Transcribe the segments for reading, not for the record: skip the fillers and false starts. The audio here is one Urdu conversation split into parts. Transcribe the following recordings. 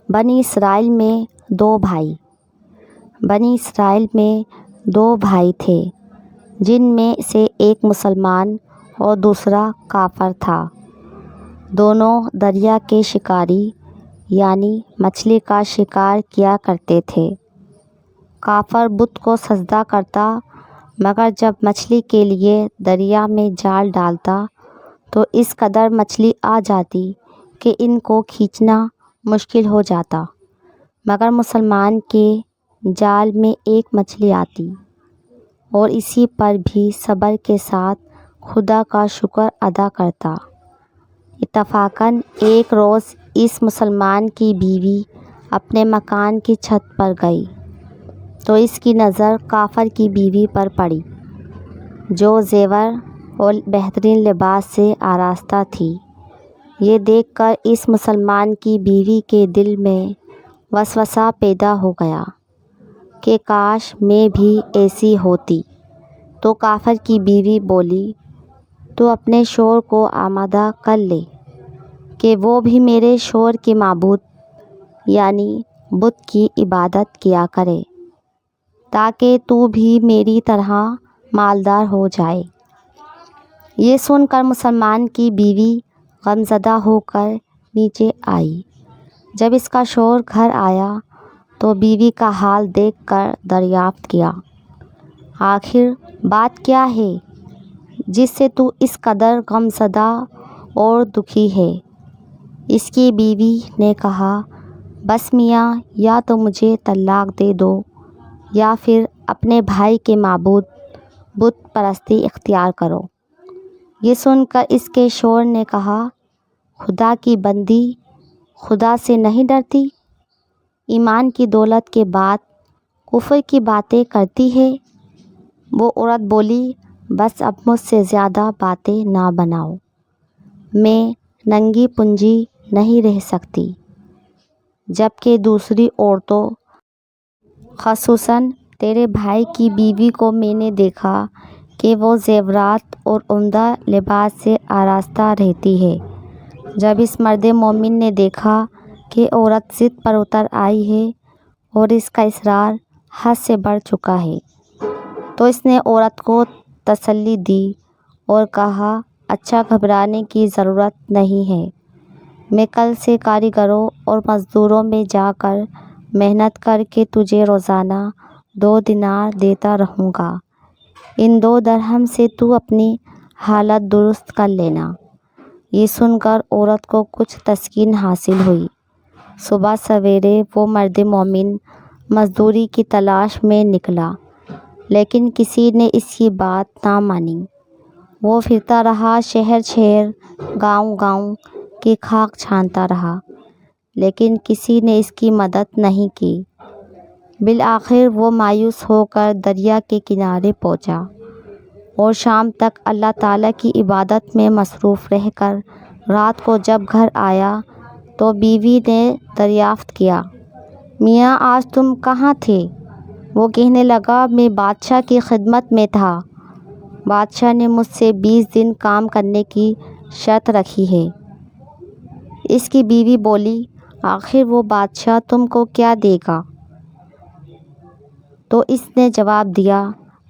بنی اسرائیل میں دو بھائی تھے، جن میں سے ایک مسلمان اور دوسرا کافر تھا۔ دونوں دریا کے شکاری یعنی مچھلی کا شکار کیا کرتے تھے۔ کافر بت کو سجدہ کرتا، مگر جب مچھلی کے لیے دریا میں جال ڈالتا تو اس قدر مچھلی آ جاتی کہ ان کو کھینچنا مشکل ہو جاتا، مگر مسلمان کے جال میں ایک مچھلی آتی اور اسی پر بھی صبر کے ساتھ خدا کا شکر ادا کرتا۔ اتفاقاً ایک روز اس مسلمان کی بیوی اپنے مکان کی چھت پر گئی تو اس کی نظر کافر کی بیوی پر پڑی، جو زیور اور بہترین لباس سے آراستہ تھی۔ یہ دیکھ کر اس مسلمان کی بیوی کے دل میں وسوسہ پیدا ہو گیا کہ کاش میں بھی ایسی ہوتی۔ تو کافر کی بیوی بولی، تو اپنے شوہر کو آمادہ کر لے کہ وہ بھی میرے شوہر کے معبود یعنی بت کی عبادت کیا کرے، تاکہ تو بھی میری طرح مالدار ہو جائے۔ یہ سن کر مسلمان کی بیوی غمزدہ ہو کر نیچے آئی۔ جب اس کا شوہر گھر آیا تو بیوی کا حال دیکھ کر دریافت کیا، آخر بات کیا ہے جس سے تو اس قدر غمزدہ اور دکھی ہے؟ اس کی بیوی نے کہا، بس میاں، یا تو مجھے طلاق دے دو یا پھر اپنے بھائی کے معبود بت پرستی اختیار کرو۔ یہ سن کر اس کے شوہر نے کہا، خدا کی بندی، خدا سے نہیں ڈرتی؟ ایمان کی دولت کے بعد کفر کی باتیں کرتی ہے۔ وہ عورت بولی، بس اب مجھ سے زیادہ باتیں نہ بناؤ، میں ننگی پنجی نہیں رہ سکتی۔ جبکہ دوسری عورتوں، خصوصاً تیرے بھائی کی بیوی کو میں نے دیکھا کہ وہ زیورات اور عمدہ لباس سے آراستہ رہتی ہے۔ جب اس مرد مومن نے دیکھا کہ عورت ضد پر اتر آئی ہے اور اس کا اصرار حد سے بڑھ چکا ہے، تو اس نے عورت کو تسلی دی اور کہا، اچھا، گھبرانے کی ضرورت نہیں ہے، میں کل سے کاریگروں اور مزدوروں میں جا کر محنت کر کے تجھے روزانہ 2 دینار دیتا رہوں گا، ان 2 درہم سے تو اپنی حالت درست کر لینا۔ یہ سن کر عورت کو کچھ تسکین حاصل ہوئی۔ صبح سویرے وہ مرد مومن مزدوری کی تلاش میں نکلا، لیکن کسی نے اس کی بات نہ مانی۔ وہ پھرتا رہا، شہر شہر، گاؤں گاؤں کی خاک چھانتا رہا، لیکن کسی نے اس کی مدد نہیں کی۔ بالآخر وہ مایوس ہو کر دریا کے کنارے پہنچا اور شام تک اللہ تعالیٰ کی عبادت میں مصروف رہ کر رات کو جب گھر آیا تو بیوی نے دریافت کیا، میاں آج تم کہاں تھے؟ وہ کہنے لگا، میں بادشاہ کی خدمت میں تھا، بادشاہ نے مجھ سے 20 دن کام کرنے کی شرط رکھی ہے۔ اس کی بیوی بولی، آخر وہ بادشاہ تم کو کیا دے گا؟ تو اس نے جواب دیا،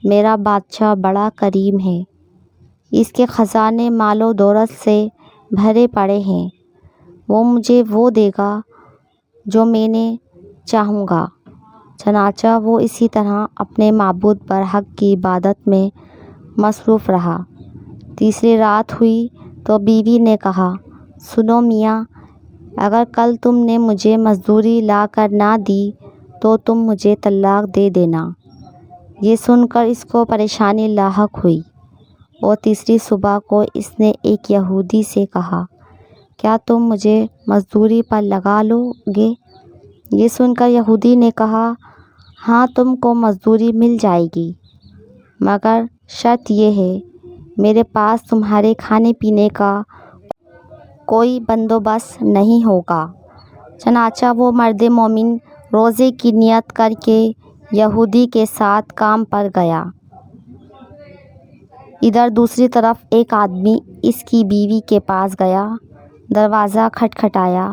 میرا بادشاہ بڑا کریم ہے، اس کے خزانے مال و دولت سے بھرے پڑے ہیں، وہ مجھے وہ دے گا جو میں نے چاہوں گا۔ چنانچہ وہ اسی طرح اپنے معبود برحق کی عبادت میں مصروف رہا۔ تیسری رات ہوئی تو بیوی نے کہا، سنو میاں، اگر کل تم نے مجھے مزدوری لا کر نہ دی تو تم مجھے طلاق دے دینا۔ یہ سن کر اس کو پریشانی لاحق ہوئی اور تیسری صبح کو اس نے ایک یہودی سے کہا، کیا تم مجھے مزدوری پر لگا لو گے؟ یہ سن کر یہودی نے کہا، ہاں، تم کو مزدوری مل جائے گی، مگر شرط یہ ہے، میرے پاس تمہارے کھانے پینے کا کوئی بندوبست نہیں ہوگا۔ چنانچہ وہ مرد مومن روزے کی نیت کر کے یہودی کے ساتھ کام پر گیا۔ ادھر دوسری طرف ایک آدمی اس کی بیوی کے پاس گیا، دروازہ کھٹکھٹایا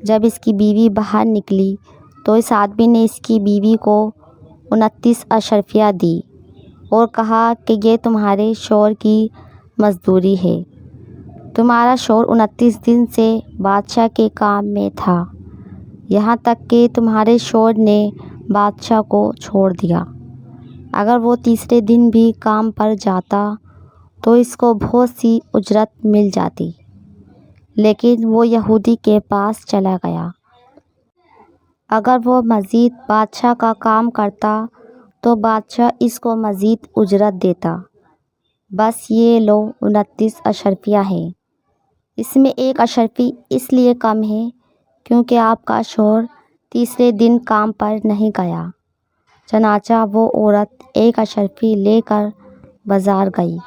جب اس کی بیوی باہر نکلی تو اس آدمی نے اس کی بیوی کو 29 اشرفیہ دی اور کہا کہ یہ تمہارے شوہر کی مزدوری ہے۔ تمہارا شوہر 29 دن سے بادشاہ کے کام میں تھا، یہاں تک کہ تمہارے شوہر نے بادشاہ کو چھوڑ دیا۔ اگر وہ تیسرے دن بھی کام پر جاتا تو اس کو بہت سی اجرت مل جاتی، لیکن وہ یہودی کے پاس چلا گیا۔ اگر وہ مزید بادشاہ کا کام کرتا تو بادشاہ اس کو مزید اجرت دیتا۔ بس یہ لو 29 اشرفیہ ہیں، اس میں 1 اشرفی اس لیے کم ہے کیونکہ آپ کا شوہر تیسرے دن کام پر نہیں گیا۔ چنانچہ وہ عورت 1 اشرفی لے کر بازار گئی۔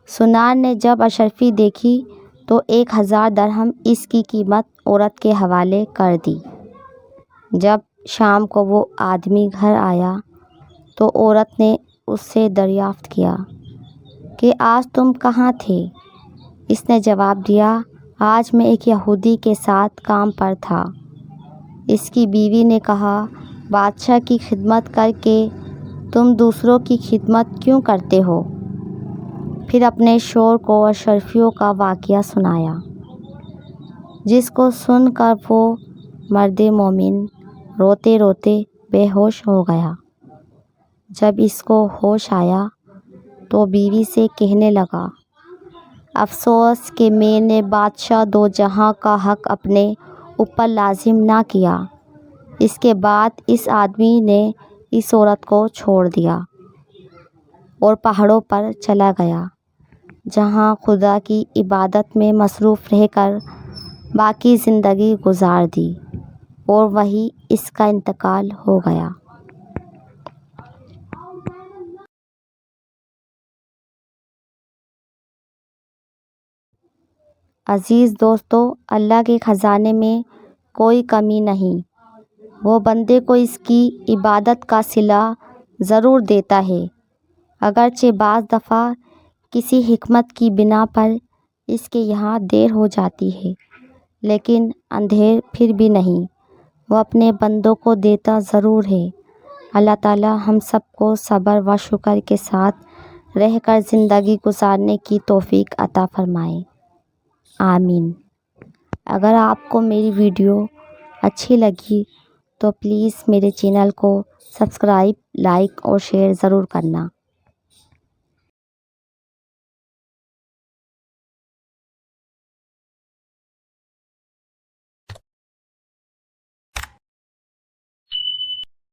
سونار نے جب اشرفی دیکھی تو 1000 درہم اس کی قیمت عورت کے حوالے کر دی۔ جب شام کو وہ آدمی گھر آیا تو عورت نے اس سے دریافت کیا کہ آج تم کہاں تھے؟ اس نے جواب دیا، آج میں ایک یہودی کے ساتھ کام پر تھا۔ اس کی بیوی نے کہا، بادشاہ کی خدمت کر کے تم دوسروں کی خدمت کیوں کرتے ہو؟ پھر اپنے شوہر کو اشرفیوں کا واقعہ سنایا، جس کو سن کر وہ مرد مومن روتے روتے بے ہوش ہو گیا۔ جب اس کو ہوش آیا تو بیوی سے کہنے لگا، افسوس کہ میں نے بادشاہ دو جہاں کا حق اپنے اوپر لازم نہ کیا۔ اس کے بعد اس آدمی نے اس عورت کو چھوڑ دیا اور پہاڑوں پر چلا گیا، جہاں خدا کی عبادت میں مصروف رہ کر باقی زندگی گزار دی، اور وہیں اس کا انتقال ہو گیا۔ عزیز دوستو، اللہ کے خزانے میں کوئی کمی نہیں، وہ بندے کو اس کی عبادت کا صلہ ضرور دیتا ہے، اگرچہ بعض دفعہ کسی حکمت کی بنا پر اس کے یہاں دیر ہو جاتی ہے، لیکن اندھیر پھر بھی نہیں، وہ اپنے بندوں کو دیتا ضرور ہے۔ اللہ تعالی ہم سب کو صبر و شکر کے ساتھ رہ کر زندگی گزارنے کی توفیق عطا فرمائے، آمین۔ اگر آپ کو میری ویڈیو اچھی لگی تو پلیز میرے چینل کو سبسکرائب، لائک اور شیئر ضرور کرنا۔